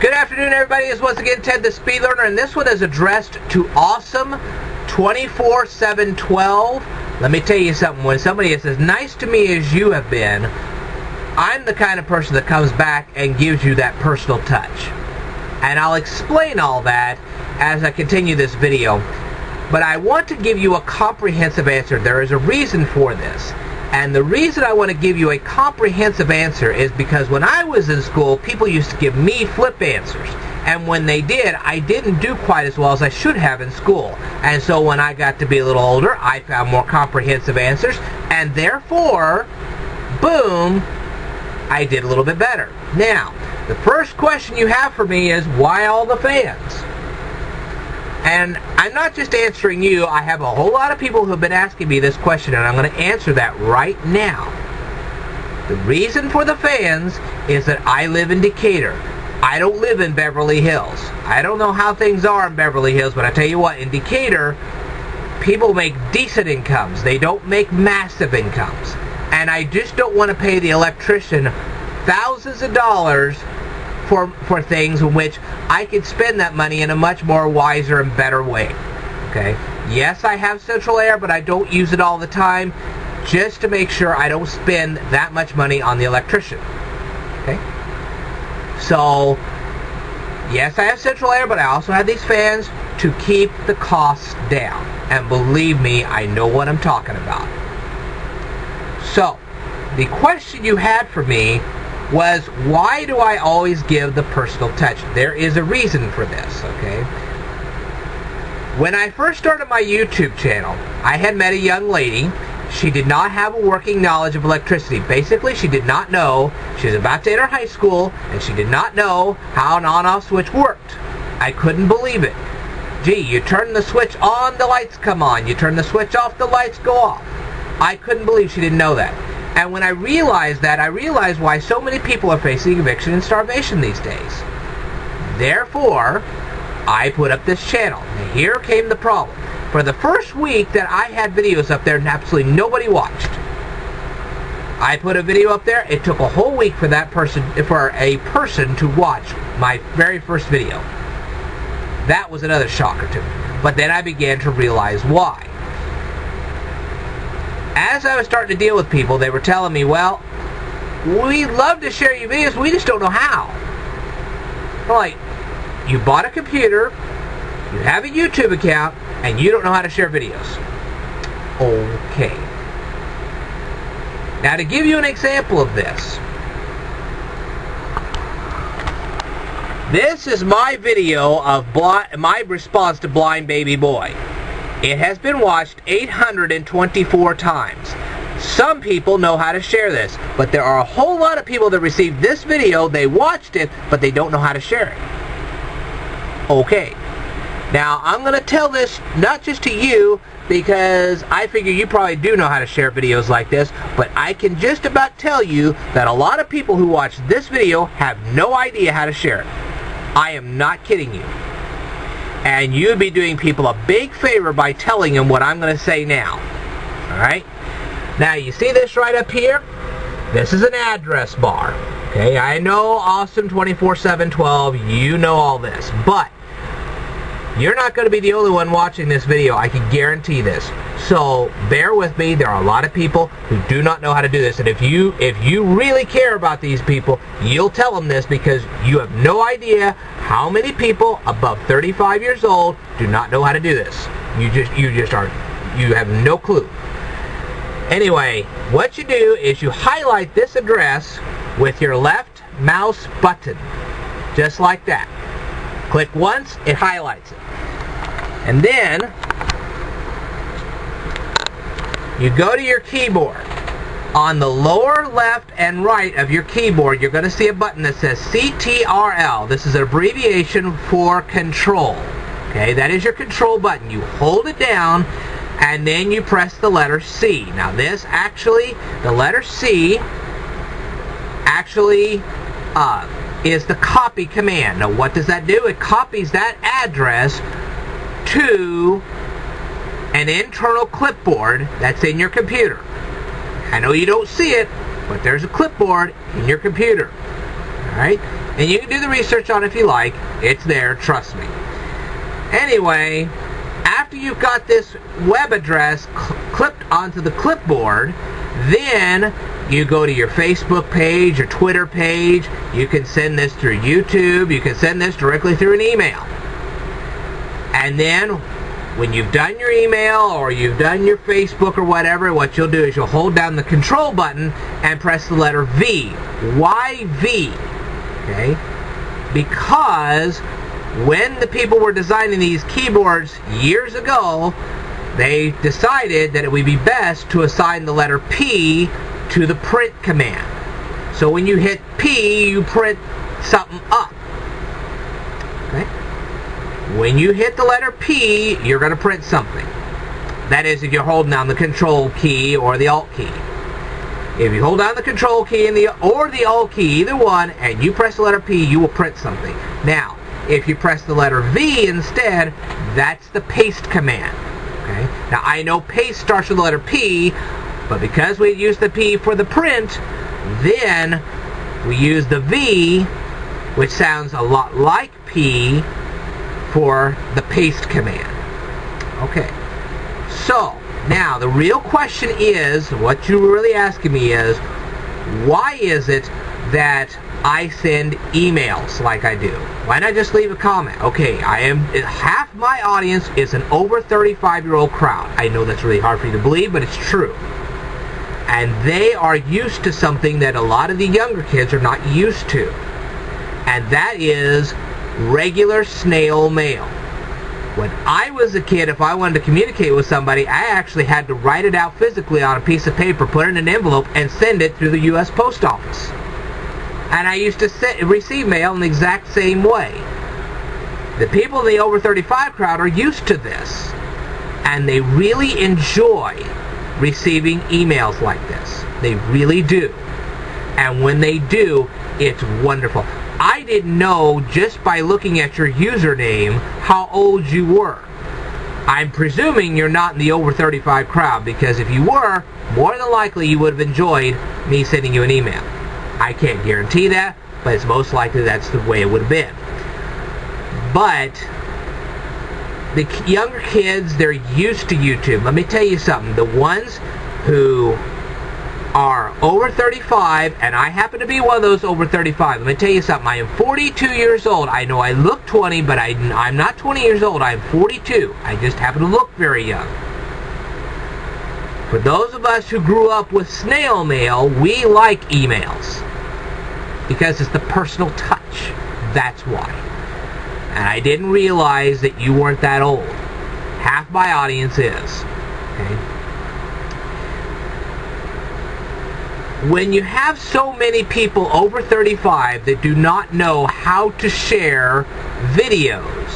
Good afternoon, everybody. It's once again Ted the Speed Learner, and this one is addressed to Awesome24712. Let me tell you something. When somebody is as nice to me as you have been, I'm the kind of person that comes back and gives you that personal touch. And I'll explain all that as I continue this video. But I want to give you a comprehensive answer. There is a reason for this. And the reason I want to give you a comprehensive answer is because when I was in school, people used to give me flip answers. And when they did, I didn't do quite as well as I should have in school. And so when I got to be a little older, I found more comprehensive answers. And therefore, boom, I did a little bit better. Now, the first question you have for me is, why all the fans? And I'm not just answering you. I have a whole lot of people who have been asking me this question, and I'm going to answer that right now. The reason for the fans is that I live in Decatur. I don't live in Beverly Hills. I don't know how things are in Beverly Hills, but I tell you what, in Decatur, people make decent incomes. They don't make massive incomes. And I just don't want to pay the electrician thousands of dollars for things in which I could spend that money in a much more wiser and better way. Okay? Yes, I have central air, but I don't use it all the time, just to make sure I don't spend that much money on the electrician. Okay? So, yes, I have central air, but I also have these fans to keep the costs down. And believe me, I know what I'm talking about. So, the question you had for me was, why do I always give the personal touch? There is a reason for this, okay? When I first started my YouTube channel, I had met a young lady. She did not have a working knowledge of electricity. Basically, she did not know. She was about to enter high school, and she did not know how an on-off switch worked. I couldn't believe it. Gee, you turn the switch on, the lights come on. You turn the switch off, the lights go off. I couldn't believe she didn't know that. And when I realized that, I realized why so many people are facing eviction and starvation these days. Therefore, I put up this channel. Now, here came the problem. For the first week that I had videos up there, absolutely nobody watched. I put a video up there. It took a whole week for a person to watch my very first video. That was another shocker to me. But then I began to realize why. As I was starting to deal with people, they were telling me, well, we'd love to share your videos, we just don't know how. I'm like, you bought a computer, you have a YouTube account, and you don't know how to share videos. Okay. Now, to give you an example of this, this is my video of my response to Blind Baby Boy. It has been watched 824 times. Some people know how to share this, but there are a whole lot of people that received this video, they watched it, but they don't know how to share it. Okay. Now, I'm going to tell this not just to you, because I figure you probably do know how to share videos like this, but I can just about tell you that a lot of people who watch this video have no idea how to share it. I am not kidding you. And you'd be doing people a big favor by telling them what I'm going to say now. Alright? Now, you see this right up here? This is an address bar. Okay, I know Awesome24712, you know all this. But you're not going to be the only one watching this video. I can guarantee this. So, bear with me. There are a lot of people who do not know how to do this. And if you really care about these people, you'll tell them this, because you have no idea how many people above 35 years old do not know how to do this. You have no clue. Anyway, what you do is you highlight this address with your left mouse button. Just like that. Click once, it highlights it. And then you go to your keyboard. On the lower left and right of your keyboard, you're going to see a button that says CTRL. This is an abbreviation for control. Okay, that is your control button. You hold it down, and then you press the letter C. Now this actually, the letter C actually is the copy command. Now what does that do? It copies that address to an internal clipboard that's in your computer. I know you don't see it, but there's a clipboard in your computer. Alright? And you can do the research on it if you like. It's there, trust me. Anyway, after you've got this web address clipped onto the clipboard, then you go to your Facebook page, your Twitter page. You can send this through YouTube. You can send this directly through an email. And then when you've done your email or you've done your Facebook or whatever, what you'll do is you'll hold down the control button and press the letter V. Why V? Okay? Because when the people were designing these keyboards years ago, they decided that it would be best to assign the letter P to the print command. So when you hit P, you print something up. Okay? When you hit the letter P, you're going to print something. That is, if you're holding down the control key or the alt key. If you hold down the control key and or the alt key, either one, and you press the letter P, you will print something. Now, if you press the letter V instead, that's the paste command. Okay? Now, I know paste starts with the letter P, but because we use the P for the print, then we use the V, which sounds a lot like P, for the paste command. Okay. So, now the real question is, what you're really asking me is, why is it that I send emails like I do? Why not just leave a comment? Okay, half my audience is an over 35-year-old crowd. I know that's really hard for you to believe, but it's true. And they are used to something that a lot of the younger kids are not used to. And that is regular snail mail. When I was a kid, if I wanted to communicate with somebody, I actually had to write it out physically on a piece of paper, put it in an envelope, and send it through the U.S. Post Office. And I used to receive mail in the exact same way. The people in the over 35 crowd are used to this. And they really enjoy receiving emails like this. They really do. And when they do, it's wonderful. I didn't know just by looking at your username how old you were. I'm presuming you're not in the over 35 crowd, because if you were, more than likely you would have enjoyed me sending you an email. I can't guarantee that, but it's most likely that's the way it would have been. But the younger kids, they're used to YouTube. Let me tell you something. The ones who are over 35, and I happen to be one of those over 35. Let me tell you something. I am 42 years old. I know I look 20, but I'm not 20 years old. I'm 42. I just happen to look very young. For those of us who grew up with snail mail, we like emails. Because it's the personal touch. That's why. And I didn't realize that you weren't that old. Half my audience is. Okay? When you have so many people over 35 that do not know how to share videos,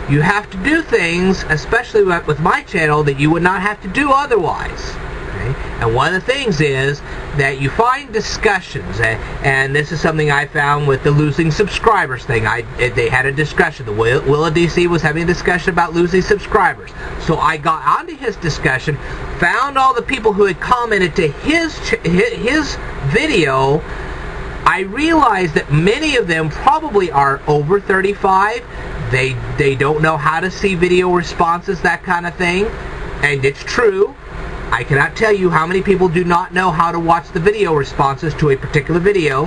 you have to do things, especially with my channel, that you would not have to do otherwise. Okay? And one of the things is that you find discussions, and this is something I found with the losing subscribers thing. They had a discussion. The Willa DC was having a discussion about losing subscribers. So I got onto his discussion, found all the people who had commented to his video. I realized that many of them probably are over 35. They don't know how to see video responses, that kind of thing. And it's true. I cannot tell you how many people do not know how to watch the video responses to a particular video.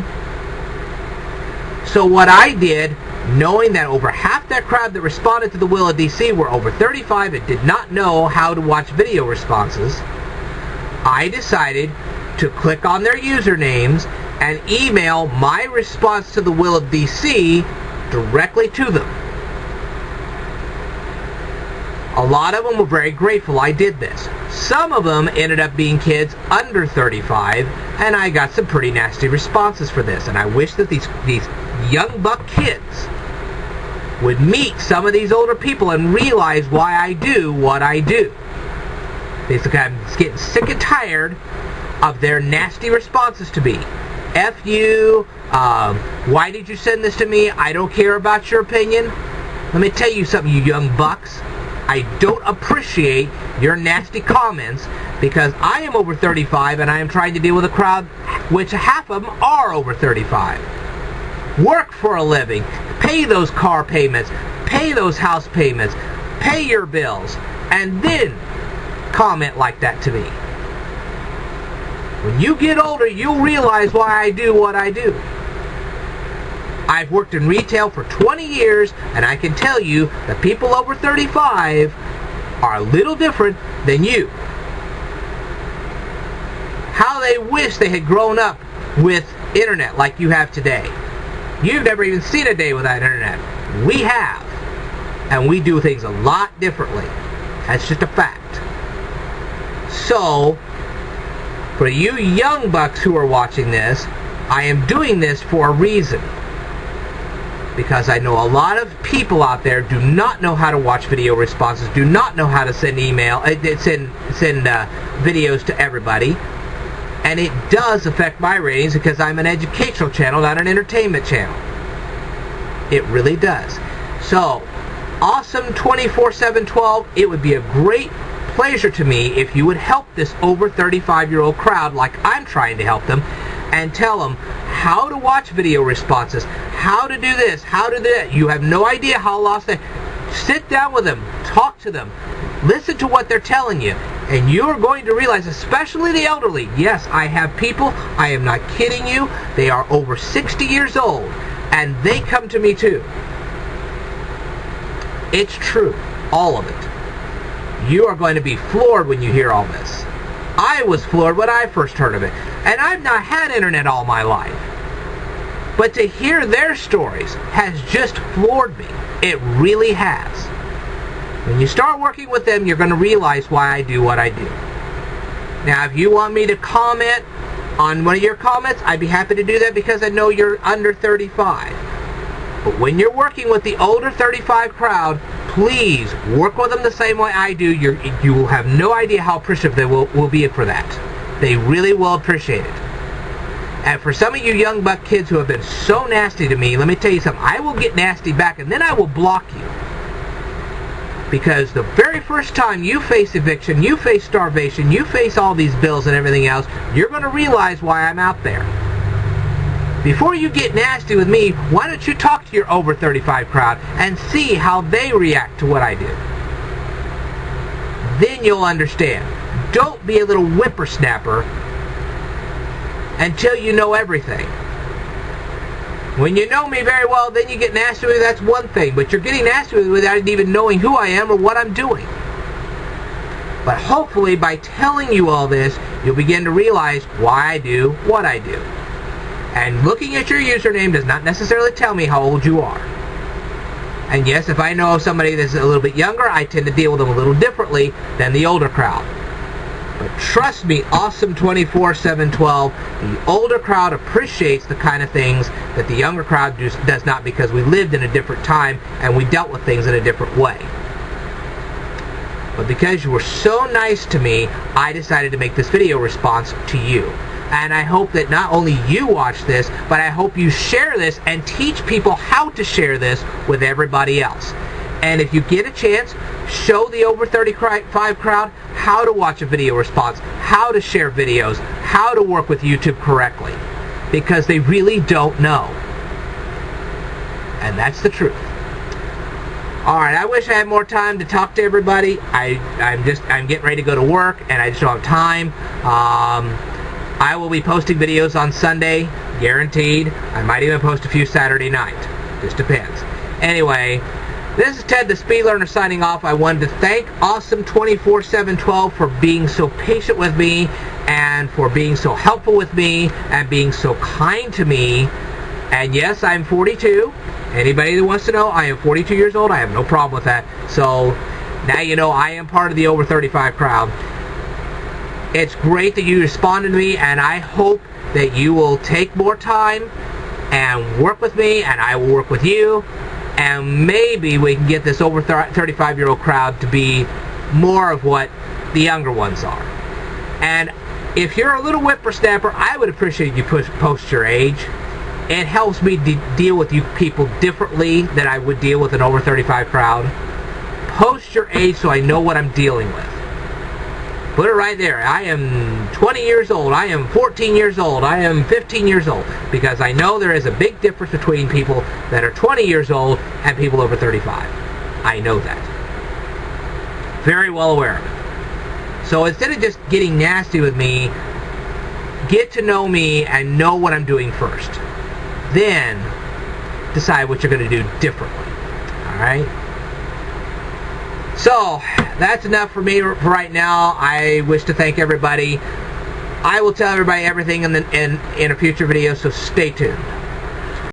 So what I did, knowing that over half that crowd that responded to the Willa DC were over 35 and did not know how to watch video responses, I decided to click on their usernames and email my response to the Willa DC directly to them. A lot of them were very grateful I did this. Some of them ended up being kids under 35, and I got some pretty nasty responses for this. And I wish that these young buck kids would meet some of these older people and realize why I do what I do. Basically, I'm getting sick and tired of their nasty responses to me. F you, why did you send this to me? I don't care about your opinion. Let me tell you something, you young bucks. I don't appreciate your nasty comments, because I am over 35 and I am trying to deal with a crowd which half of them are over 35. work for a living, pay those car payments, pay those house payments, pay your bills, and then comment like that to me. When you get older, you'll realize why I do what I do. I've worked in retail for 20 years, and I can tell you that people over 35 are a little different than you. How they wish they had grown up with internet like you have today. You've never even seen a day without internet. We have. And we do things a lot differently. That's just a fact. So, for you young bucks who are watching this, I am doing this for a reason. Because I know a lot of people out there do not know how to watch video responses, do not know how to send videos to everybody. And it does affect my ratings because I'm an educational channel, not an entertainment channel. It really does. So, Awesome24712, it would be a great pleasure to me if you would help this over 35-year-old crowd like I'm trying to help them, and tell them how to watch video responses, how to do this, how to do that. You have no idea how lost they... Sit down with them, talk to them, listen to what they're telling you, and you're going to realize, especially the elderly, yes, I have people, I am not kidding you, they are over 60 years old, and they come to me too. It's true, all of it. You are going to be floored when you hear all this. I was floored when I first heard of it, and I've not had internet all my life. But to hear their stories has just floored me. It really has. When you start working with them, you're going to realize why I do what I do. Now, if you want me to comment on one of your comments, I'd be happy to do that because I know you're under 35. But when you're working with the older 35 crowd, please work with them the same way I do. You will have no idea how appreciative they will be for that. They really will appreciate it. And for some of you young buck kids who have been so nasty to me, let me tell you something. I will get nasty back, and then I will block you. Because the very first time you face eviction, you face starvation, you face all these bills and everything else, you're going to realize why I'm out there. Before you get nasty with me, why don't you talk to your over 35 crowd and see how they react to what I do. Then you'll understand. Don't be a little whippersnapper until you know everything. When you know me very well, then you get nasty with me, that's one thing. But you're getting nasty with me without even knowing who I am or what I'm doing. But hopefully by telling you all this, you'll begin to realize why I do what I do. And looking at your username does not necessarily tell me how old you are. And yes, if I know somebody that's a little bit younger, I tend to deal with them a little differently than the older crowd. But trust me, Awesome24712, the older crowd appreciates the kind of things that the younger crowd does not, because we lived in a different time and we dealt with things in a different way. But because you were so nice to me, I decided to make this video response to you. And I hope that not only you watch this, but I hope you share this and teach people how to share this with everybody else. And if you get a chance, show the over 35 crowd how to watch a video response, how to share videos, how to work with YouTube correctly. Because they really don't know. And that's the truth. Alright, I wish I had more time to talk to everybody. I'm getting ready to go to work, and I just don't have time. I will be posting videos on Sunday, guaranteed. I might even post a few Saturday night. Just depends. Anyway, this is Ted the Speed Learner signing off. I wanted to thank Awesome24712 for being so patient with me, and for being so helpful with me, and being so kind to me. And yes, I'm 42. Anybody that wants to know, I am 42 years old. I have no problem with that. So, now you know I am part of the over 35 crowd. It's great that you responded to me, and I hope that you will take more time and work with me, and I will work with you, and maybe we can get this over 35-year-old crowd to be more of what the younger ones are. And if you're a little whippersnapper, I would appreciate you post your age. It helps me deal with you people differently than I would deal with an over 35 crowd. Post your age so I know what I'm dealing with. Put it right there. I am 20 years old. I am 14 years old. I am 15 years old. Because I know there is a big difference between people that are 20 years old and people over 35. I know that. Very well aware of it. So instead of just getting nasty with me, get to know me and know what I'm doing first. Then decide what you're going to do differently. Alright? So, that's enough for me for right now. I wish to thank everybody. I will tell everybody everything in a future video, so stay tuned.